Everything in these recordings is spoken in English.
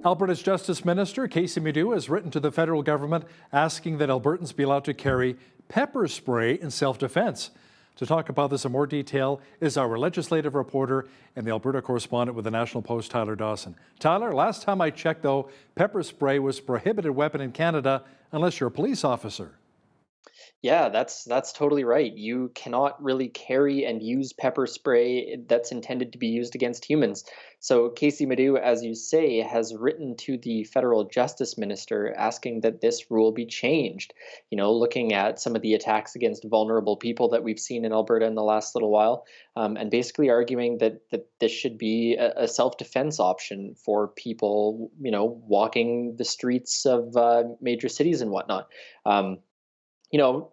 Alberta's Justice Minister, Casey Medu, has written to the federal government asking that Albertans be allowed to carry pepper spray in self-defense. To talk about this in more detail is our legislative reporter and the Alberta correspondent with the National Post, Tyler Dawson. Tyler, last time I checked, though, pepper spray was a prohibited weapon in Canada unless you're a police officer. Yeah, that's totally right. You cannot really carry and use pepper spray that's intended to be used against humans. So Casey Medu, as you say, has written to the federal justice minister asking that this rule be changed. Looking at some of the attacks against vulnerable people that we've seen in Alberta in the last little while, and basically arguing that this should be a self-defense option for people, walking the streets of major cities and whatnot. You know,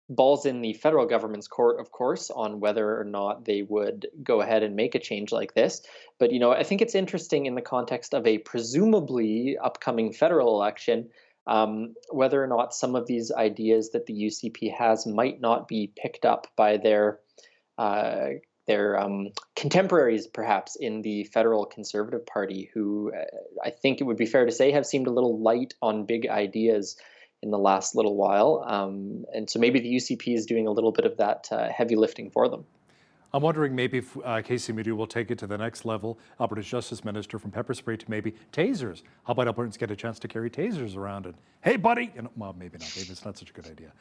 Balls in the federal government's court, of course, on whether or not they would go ahead and make a change like this. But, I think it's interesting in the context of a presumably upcoming federal election, whether or not some of these ideas that the UCP has might not be picked up by their contemporaries, perhaps, in the federal Conservative Party, who I think it would be fair to say have seemed a little light on big ideas in the last little while. And so maybe the UCP is doing a little bit of that heavy lifting for them. I'm wondering maybe if Casey Medu will take it to the next level, Alberta's Justice Minister, from pepper spray to maybe tasers. How about Albertans get a chance to carry tasers around and, hey, buddy, well, maybe not. Maybe it's not such a good idea.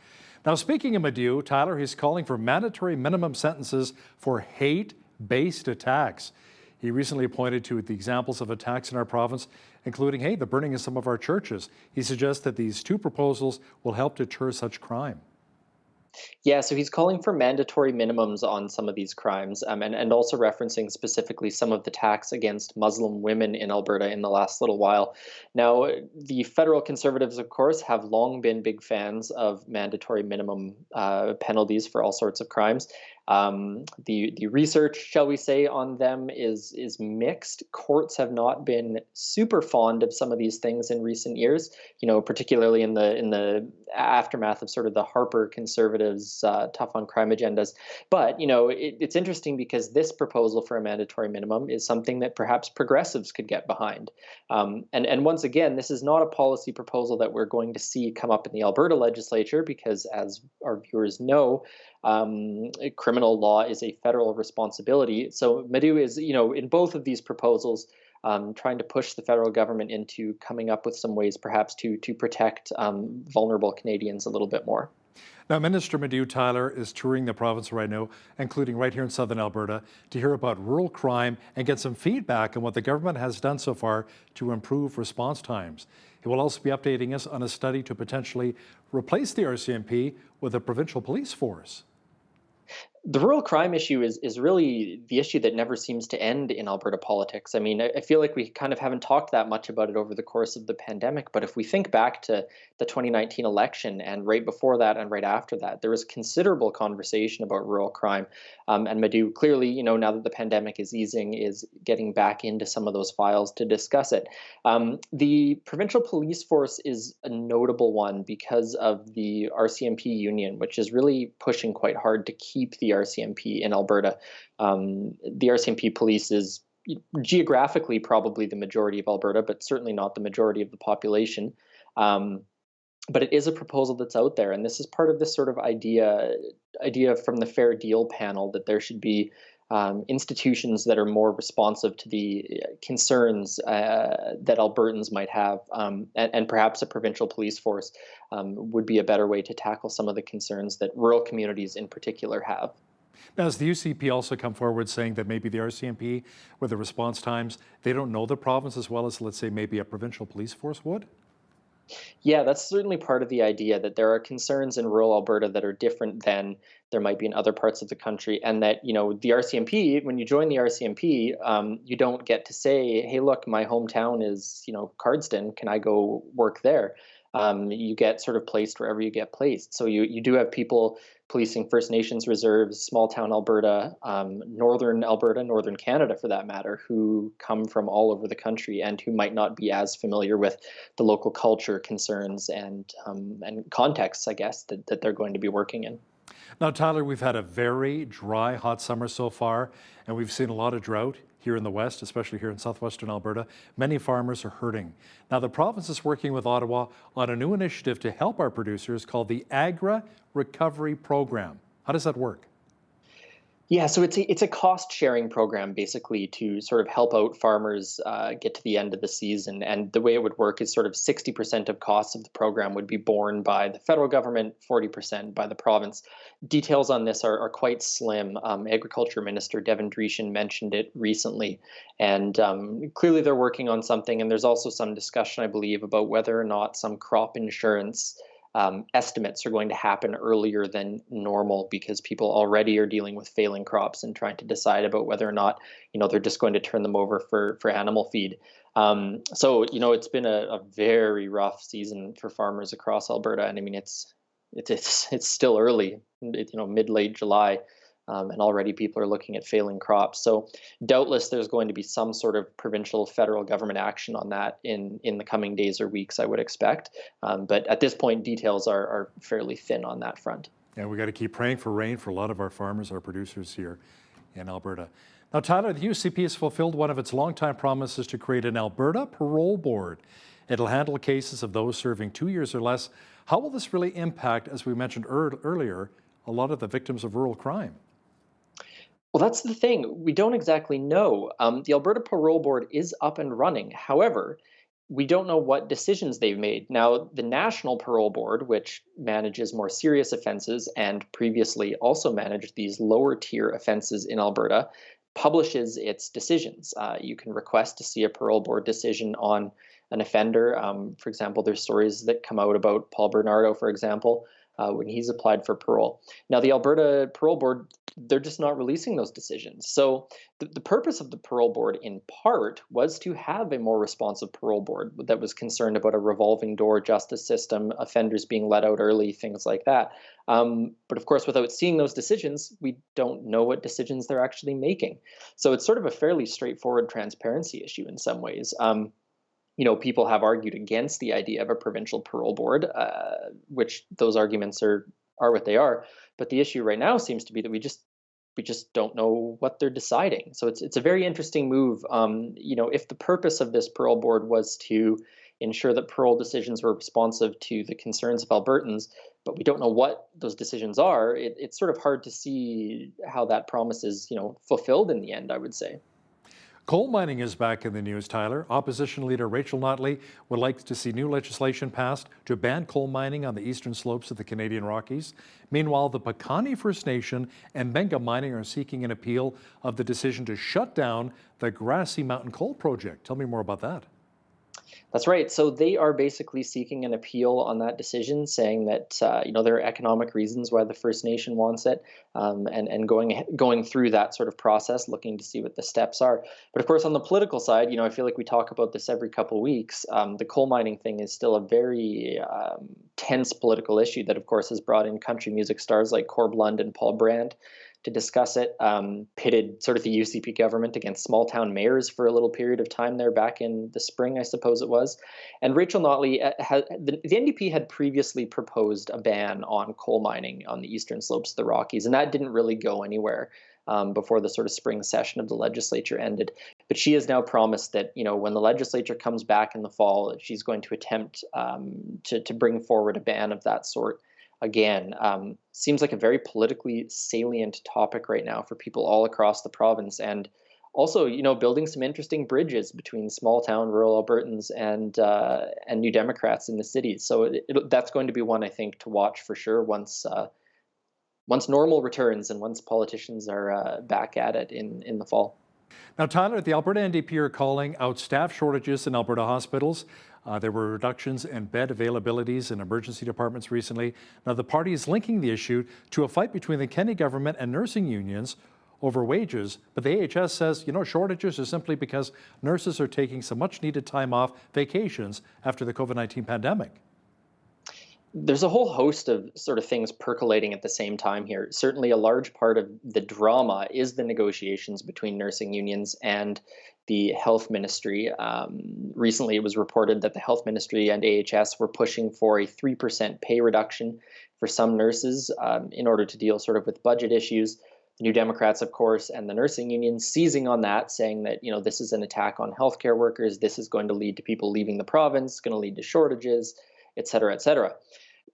Now, speaking of Medu, Tyler, he's calling for mandatory minimum sentences for hate-based attacks. He recently pointed to the examples of attacks in our province, including, the burning of some of our churches. He suggests that these two proposals will help deter such crime. Yeah, so he's calling for mandatory minimums on some of these crimes, and also referencing specifically some of the attacks against Muslim women in Alberta in the last little while. Now, the federal Conservatives, of course, have long been big fans of mandatory minimum penalties for all sorts of crimes. The research, shall we say, on them is mixed. Courts have not been super fond of some of these things in recent years, particularly in the aftermath of sort of the Harper Conservatives' tough on crime agendas. But, it's interesting because this proposal for a mandatory minimum is something that perhaps progressives could get behind. And once again, this is not a policy proposal that we're going to see come up in the Alberta legislature because, as our viewers know, criminal law is a federal responsibility. So Medu is, in both of these proposals, trying to push the federal government into coming up with some ways perhaps to protect vulnerable Canadians a little bit more. Now, Minister Medu, Tyler, is touring the province right now, including right here in southern Alberta, to hear about rural crime and get some feedback on what the government has done so far to improve response times. He will also be updating us on a study to potentially replace the RCMP with a provincial police force. The rural crime issue is really the issue that never seems to end in Alberta politics. I mean, I feel like we kind of haven't talked that much about it over the course of the pandemic, but if we think back to the 2019 election and right before that and right after that, there was considerable conversation about rural crime. And Medu clearly, now that the pandemic is easing, is getting back into some of those files to discuss it. The provincial police force is a notable one because of the RCMP union, which is really pushing quite hard to keep the RCMP in Alberta. The RCMP police is geographically probably the majority of Alberta, but certainly not the majority of the population. But it is a proposal that's out there, and this is part of this sort of idea from the Fair Deal panel that there should be institutions that are more responsive to the concerns that Albertans might have, and perhaps a provincial police force would be a better way to tackle some of the concerns that rural communities in particular have. Now, has the UCP also come forward saying that maybe the RCMP, with the response times, they don't know the province as well as, let's say, maybe a provincial police force would? Yeah, that's certainly part of the idea that there are concerns in rural Alberta that are different than there might be in other parts of the country. And that, the RCMP, when you join the RCMP, you don't get to say, hey, look, my hometown is, Cardston. Can I go work there? You get sort of placed wherever you get placed. So you do have people policing First Nations reserves, small town Alberta, northern Canada for that matter, who come from all over the country and who might not be as familiar with the local culture concerns and contexts, I guess, that they're going to be working in. Now, Tyler, we've had a very dry, hot summer so far, and we've seen a lot of drought here in the West, especially here in southwestern Alberta. Many farmers are hurting. Now, the province is working with Ottawa on a new initiative to help our producers called the Agra Recovery Program. How does that work? Yeah, so it's a cost sharing program basically to sort of help out farmers get to the end of the season. And the way it would work is sort of 60% of costs of the program would be borne by the federal government, 40% by the province. Details on this are quite slim. Agriculture Minister Devin Dreeshen mentioned it recently, and clearly they're working on something. And there's also some discussion, I believe, about whether or not some crop insurance estimates are going to happen earlier than normal because people already are dealing with failing crops and trying to decide about whether or not they're just going to turn them over for animal feed. So it's been a very rough season for farmers across Alberta, and I mean it's still early, mid late July. And already people are looking at failing crops. So doubtless there's going to be some sort of provincial, federal government action on that in the coming days or weeks, I would expect. But at this point, details are fairly thin on that front. Yeah, we got to keep praying for rain for a lot of our farmers, our producers here in Alberta. Now, Tyler, the UCP has fulfilled one of its longtime promises to create an Alberta Parole Board. It'll handle cases of those serving 2 years or less. How will this really impact, as we mentioned earlier, a lot of the victims of rural crime? Well, that's the thing. We don't exactly know. The Alberta Parole Board is up and running. However, we don't know what decisions they've made. Now, the National Parole Board, which manages more serious offenses and previously also managed these lower tier offenses in Alberta, publishes its decisions. You can request to see a parole board decision on an offender. For example, there's stories that come out about Paul Bernardo, for example, when he's applied for parole. Now, the Alberta Parole Board, they're just not releasing those decisions. So the purpose of the parole board in part was to have a more responsive parole board that was concerned about a revolving door justice system, offenders being let out early, things like that. But of course, without seeing those decisions, we don't know what decisions they're actually making. So it's sort of a fairly straightforward transparency issue in some ways. People have argued against the idea of a provincial parole board, which those arguments are what they are. But the issue right now seems to be that we just don't know what they're deciding. So it's a very interesting move. If the purpose of this parole board was to ensure that parole decisions were responsive to the concerns of Albertans, but we don't know what those decisions are, it's sort of hard to see how that promise is, fulfilled in the end, I would say. Coal mining is back in the news, Tyler. Opposition leader Rachel Notley would like to see new legislation passed to ban coal mining on the eastern slopes of the Canadian Rockies. Meanwhile, the Piikani First Nation and Benga Mining are seeking an appeal of the decision to shut down the Grassy Mountain Coal Project. Tell me more about that. That's right. So they are basically seeking an appeal on that decision, saying that there are economic reasons why the First Nation wants it, and going through that sort of process, looking to see what the steps are. But of course, on the political side, I feel like we talk about this every couple of weeks. The coal mining thing is still a very tense political issue that, of course, has brought in country music stars like Corb Lund and Paul Brand to discuss it, pitted sort of the UCP government against small town mayors for a little period of time there back in the spring, I suppose it was. And Rachel Notley, the NDP had previously proposed a ban on coal mining on the eastern slopes of the Rockies, and that didn't really go anywhere before the sort of spring session of the legislature ended. But she has now promised that, when the legislature comes back in the fall, she's going to attempt to bring forward a ban of that sort. Again, seems like a very politically salient topic right now for people all across the province, and also, building some interesting bridges between small town rural Albertans and New Democrats in the cities. So that's going to be one, I think, to watch for sure once normal returns and once politicians are back at it in the fall. Now, Tyler, the Alberta NDP are calling out staff shortages in Alberta hospitals. There were reductions in bed availabilities in emergency departments recently. Now, the party is linking the issue to a fight between the Kenney government and nursing unions over wages. But the AHS says, shortages are simply because nurses are taking some much-needed time off, vacations, after the COVID-19 pandemic. There's a whole host of sort of things percolating at the same time here. Certainly a large part of the drama is the negotiations between nursing unions and the health ministry. Recently, it was reported that the health ministry and AHS were pushing for a 3% pay reduction for some nurses in order to deal sort of with budget issues. New Democrats, of course, and the nursing unions seizing on that, saying that, this is an attack on healthcare workers. This is going to lead to people leaving the province, going to lead to shortages, et cetera, et cetera.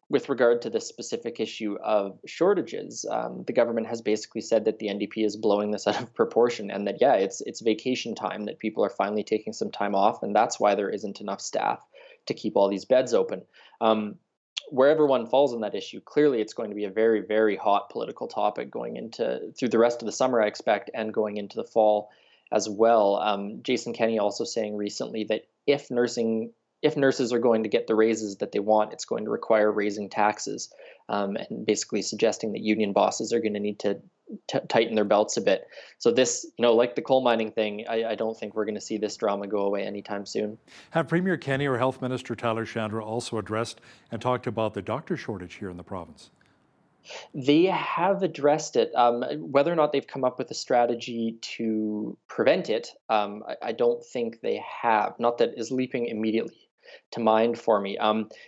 With regard to this specific issue of shortages, the government has basically said that the NDP is blowing this out of proportion, and that, yeah, it's vacation time, that people are finally taking some time off, and that's why there isn't enough staff to keep all these beds open. Wherever one falls on that issue, clearly it's going to be a very, very hot political topic through the rest of the summer, I expect, and going into the fall as well. Jason Kenney also saying recently that if nurses are going to get the raises that they want, it's going to require raising taxes, and basically suggesting that union bosses are going to need to tighten their belts a bit. So this, like the coal mining thing, I don't think we're going to see this drama go away anytime soon. Have Premier Kenney or Health Minister Tyler Chandra also addressed and talked about the doctor shortage here in the province? They have addressed it. Whether or not they've come up with a strategy to prevent it, I don't think they have. Not that is leaping immediately to mind for me.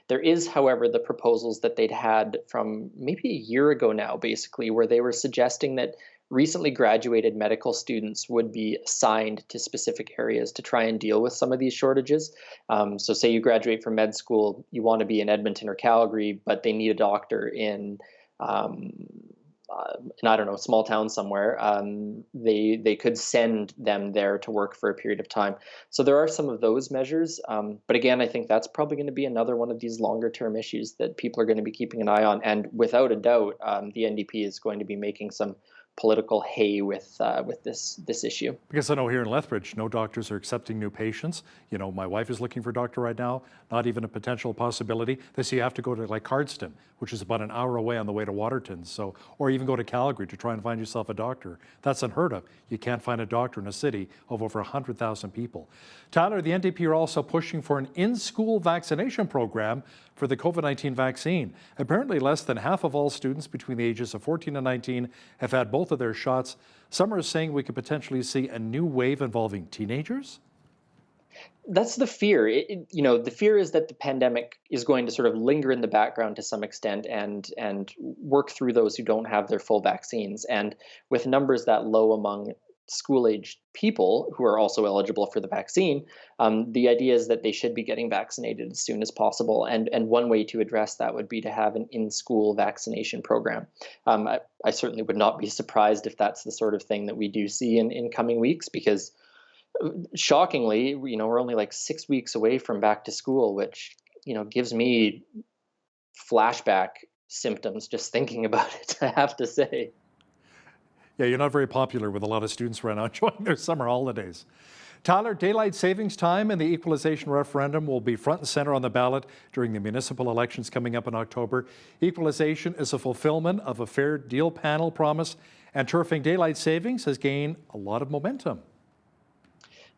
There is, however, the proposals that they'd had from maybe a year ago now, basically, where they were suggesting that recently graduated medical students would be assigned to specific areas to try and deal with some of these shortages. So say you graduate from med school, you want to be in Edmonton or Calgary, but they need a doctor in I don't know, small town somewhere, they could send them there to work for a period of time. So there are some of those measures. But again, I think that's probably going to be another one of these longer term issues that people are going to be keeping an eye on. And without a doubt, the NDP is going to be making some political hay with this issue. Because I know here in Lethbridge, no doctors are accepting new patients. My wife is looking for a doctor right now, not even a potential possibility. They say you have to go to like Cardston, which is about an hour away on the way to Waterton. So, or even go to Calgary to try and find yourself a doctor. That's unheard of. You can't find a doctor in a city of over 100,000 people. Tyler, the NDP are also pushing for an in-school vaccination program for the COVID-19 vaccine. Apparently, less than half of all students between the ages of 14 and 19 have had both of their shots. Some are saying we could potentially see a new wave involving teenagers. That's the fear. The fear is that the pandemic is going to sort of linger in the background to some extent and work through those who don't have their full vaccines. And with numbers that low among school-aged people who are also eligible for the vaccine, the idea is that they should be getting vaccinated as soon as possible. And one way to address that would be to have an in-school vaccination program. I certainly would not be surprised if that's the sort of thing that we do see in coming weeks, because shockingly, we're only like 6 weeks away from back to school, which, gives me flashback symptoms just thinking about it, I have to say. Yeah, you're not very popular with a lot of students right now enjoying their summer holidays. Tyler, daylight savings time and the equalization referendum will be front and center on the ballot during the municipal elections coming up in October. Equalization is a fulfillment of a fair deal panel promise, and turfing daylight savings has gained a lot of momentum.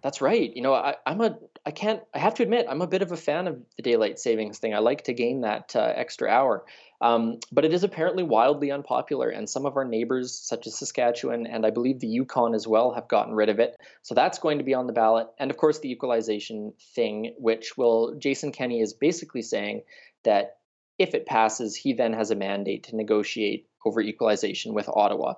That's right. I have to admit, I'm a bit of a fan of the daylight savings thing. I like to gain that extra hour. But it is apparently wildly unpopular, and some of our neighbors, such as Saskatchewan and I believe the Yukon as well, have gotten rid of it. So that's going to be on the ballot. And of course, the equalization thing, Jason Kenney is basically saying that if it passes, he then has a mandate to negotiate over equalization with Ottawa.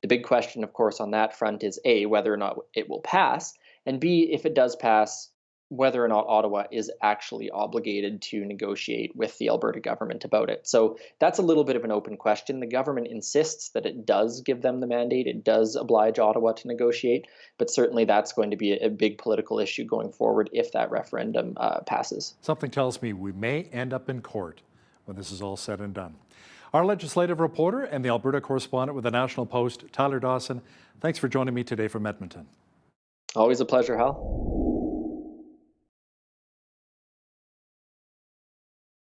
The big question, of course, on that front is A, whether or not it will pass, and B, if it does pass, whether or not Ottawa is actually obligated to negotiate with the Alberta government about it. So that's a little bit of an open question. The government insists that it does give them the mandate. It does oblige Ottawa to negotiate, but certainly that's going to be a big political issue going forward if that referendum passes. Something tells me we may end up in court when this is all said and done. Our legislative reporter and the Alberta correspondent with the National Post, Tyler Dawson, thanks for joining me today from Edmonton. Always a pleasure, Hal.